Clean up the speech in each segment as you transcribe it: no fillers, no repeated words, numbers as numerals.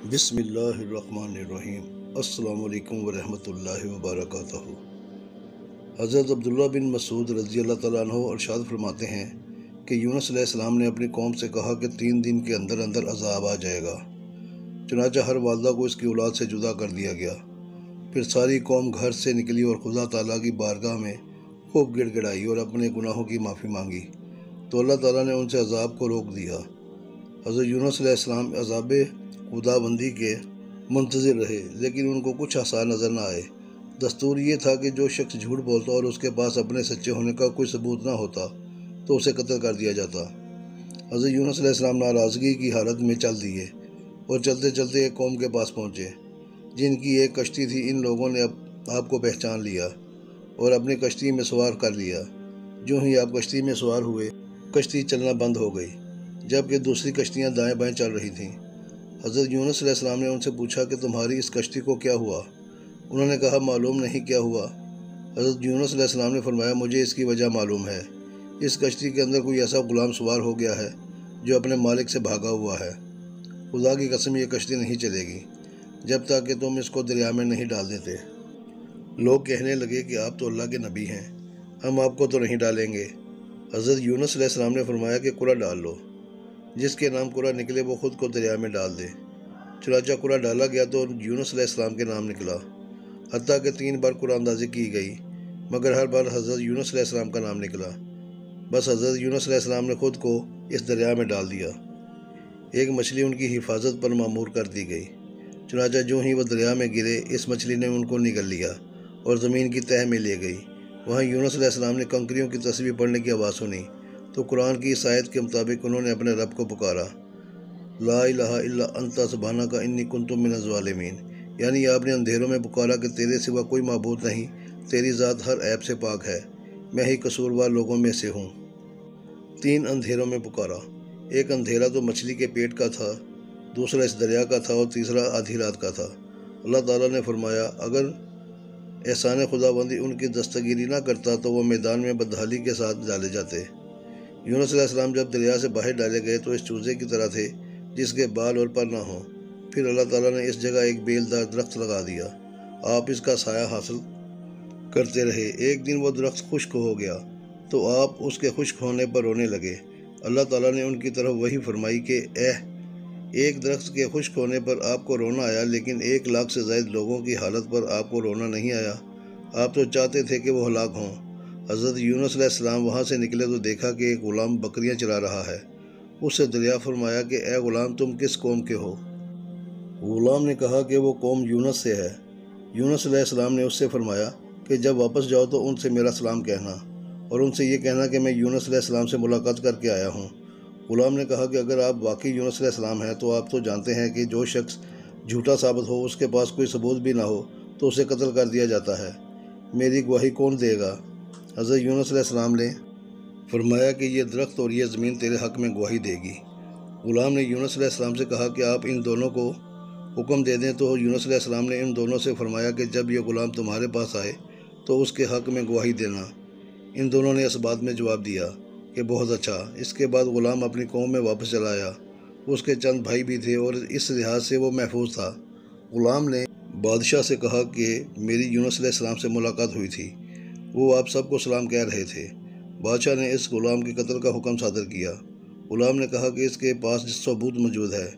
بسم اللہ الرحمن الرحیم۔ السلام علیکم ورحمۃ اللہ وبرکاتہ۔ حضرت عبداللہ بن مسعود رضی اللہ تعالیٰ عنہ ارشاد فرماتے ہیں کہ یونس علیہ السلام نے اپنی قوم سے کہا کہ 3 دن کے اندر اندر عذاب آ جائے گا۔ چنانچہ ہر والدہ کو اس کی اولاد سے جدا کر دیا گیا۔ پھر ساری قوم گھر سے نکلی اور خدا تعالیٰ کی بارگاہ میں خوب گڑ گڑائی اور اپنے گناہوں کی معافی مانگی، تو اللہ تعالیٰ نے ان سے عذاب کو روک دیا۔ حضرت یونس علیہ السلام عذاب خدا بندی کے منتظر رہے، لیکن ان کو کچھ آثار نظر نہ آئے۔ دستور یہ تھا کہ جو شخص جھوٹ بولتا اور اس کے پاس اپنے سچے ہونے کا کوئی ثبوت نہ ہوتا تو اسے قتل کر دیا جاتا۔ حضرت یونس علیہ السلام ناراضگی کی حالت میں چل دیے اور چلتے چلتے ایک قوم کے پاس پہنچے جن کی ایک کشتی تھی۔ ان لوگوں نے آپ کو پہچان لیا اور اپنی کشتی میں سوار کر لیا۔ جو ہی آپ کشتی میں سوار ہوئے، کشتی چلنا بند ہو گئی، جبکہ دوسری کشتیاں دائیں بائیں چل رہی تھیں۔ حضرت یونس علیہ السلام نے ان سے پوچھا کہ تمہاری اس کشتی کو کیا ہوا؟ انہوں نے کہا معلوم نہیں کیا ہوا۔ حضرت یونس علیہ السلام نے فرمایا مجھے اس کی وجہ معلوم ہے۔ اس کشتی کے اندر کوئی ایسا غلام سوار ہو گیا ہے جو اپنے مالک سے بھاگا ہوا ہے۔ خدا کی قسم یہ کشتی نہیں چلے گی جب تک کہ تم اس کو دریا میں نہیں ڈال دیتے۔ لوگ کہنے لگے کہ آپ تو اللہ کے نبی ہیں، ہم آپ کو تو نہیں ڈالیں گے۔ حضرت یونس علیہ السلام نے فرمایا کہ قرہ ڈال لو، جس کے نام قرہ نکلے وہ خود کو دریا میں ڈال دے۔ چنانچہ قرہ ڈالا گیا تو یونس علیہ السلام کے نام نکلا، حتیٰ کہ 3 بار قرہ اندازی کی گئی، مگر ہر بار حضرت یونس علیہ السلام کا نام نکلا۔ بس حضرت یونس علیہ السلام نے خود کو اس دریا میں ڈال دیا۔ ایک مچھلی ان کی حفاظت پر مامور کر دی گئی۔ چنانچہ جو ہی وہ دریا میں گرے، اس مچھلی نے ان کو نگل لیا اور زمین کی تہہ میں لے گئی۔ وہاں یونس علیہ السلام نے کنکریوں کی تسبیح پڑھنے کی آواز سنی تو قرآن کی اس آیت کے مطابق انہوں نے اپنے رب کو پکارا، لا الہ الا انت سبحانک انی کنت من الظالمین، یعنی آپ نے اندھیروں میں پکارا کہ تیرے سوا کوئی معبود نہیں، تیری ذات ہر عیب سے پاک ہے، میں ہی قصوروار لوگوں میں سے ہوں۔ 3 اندھیروں میں پکارا۔ ایک اندھیرا تو مچھلی کے پیٹ کا تھا، دوسرا اس دریا کا تھا اور تیسرا آدھی رات کا تھا۔ اللہ تعالیٰ نے فرمایا اگر احسان خدا بندی ان کی دستگیری نہ کرتا تو وہ میدان میں بدحالی کے ساتھ ڈالے جاتے۔ یونس علیہ السلام جب دریا سے باہر ڈالے گئے تو اس چوزے کی طرح تھے جس کے بال اور پر نہ ہوں۔ پھر اللہ تعالیٰ نے اس جگہ ایک بیلدار درخت لگا دیا، آپ اس کا سایہ حاصل کرتے رہے۔ ایک دن وہ درخت خشک ہو گیا تو آپ اس کے خشک ہونے پر رونے لگے۔ اللہ تعالیٰ نے ان کی طرف وحی فرمائی کہ ایک درخت کے خشک ہونے پر آپ کو رونا آیا، لیکن 1 لاکھ سے زائد لوگوں کی حالت پر آپ کو رونا نہیں آیا۔ آپ تو چاہتے تھے کہ وہ ہلاک ہوں۔ حضرت یونس علیہ السلام وہاں سے نکلے تو دیکھا کہ ایک غلام بکریاں چلا رہا ہے۔ اس سے دریافت فرمایا کہ اے غلام تم کس قوم کے ہو؟ غلام نے کہا کہ وہ قوم یونس سے ہے۔ یونس علیہ السلام نے اس سے فرمایا کہ جب واپس جاؤ تو ان سے میرا سلام کہنا اور ان سے یہ کہنا کہ میں یونس علیہ السلام سے ملاقات کر کے آیا ہوں۔ غلام نے کہا کہ اگر آپ واقعی یونس علیہ السلام ہیں تو آپ تو جانتے ہیں کہ جو شخص جھوٹا ثابت ہو، اس کے پاس کوئی ثبوت بھی نہ ہو تو اسے قتل کر دیا جاتا ہے۔ میری گواہی کون دے گا؟ حضرت یونس علیہ السلام نے فرمایا کہ یہ درخت اور یہ زمین تیرے حق میں گواہی دے گی۔ غلام نے یونس علیہ السلام سے کہا کہ آپ ان دونوں کو حکم دے دیں، تو یونس علیہ السلام نے ان دونوں سے فرمایا کہ جب یہ غلام تمہارے پاس آئے تو اس کے حق میں گواہی دینا۔ ان دونوں نے اس بات میں جواب دیا کہ بہت اچھا۔ اس کے بعد غلام اپنی قوم میں واپس چلا آیا۔ اس کے چند بھائی بھی تھے اور اس لحاظ سے وہ محفوظ تھا۔ غلام نے بادشاہ سے کہا کہ میری یونس علیہ السلام سے ملاقات ہوئی تھی، وہ آپ سب کو سلام کہہ رہے تھے۔ بادشاہ نے اس غلام کے قتل کا حکم صادر کیا۔ غلام نے کہا کہ اس کے پاس ثبوت موجود ہے،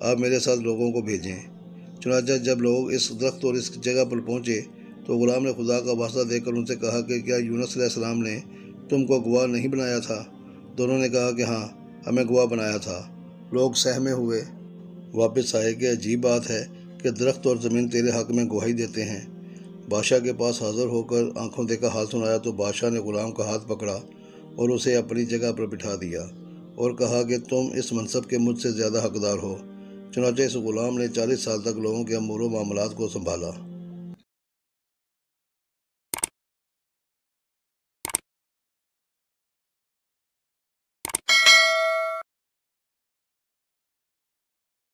آپ میرے ساتھ لوگوں کو بھیجیں۔ چنانچہ جب لوگ اس درخت اور اس جگہ پر پہنچے تو غلام نے خدا کا واسطہ دے کر ان سے کہا کہ کیا یونس علیہ السلام نے تم کو گواہ نہیں بنایا تھا؟ دونوں نے کہا کہ ہاں، ہمیں گواہ بنایا تھا۔ لوگ سہمے ہوئے واپس آئے کہ عجیب بات ہے کہ درخت اور زمین تیرے حق میں گواہی دیتے ہیں۔ بادشاہ کے پاس حاضر ہو کر آنکھوں دیکھا حال سنایا تو بادشاہ نے غلام کا ہاتھ پکڑا اور اسے اپنی جگہ پر بٹھا دیا اور کہا کہ تم اس منصب کے مجھ سے زیادہ حقدار ہو۔ چنانچہ اس غلام نے 40 سال تک لوگوں کے امور و معاملات کو سنبھالا۔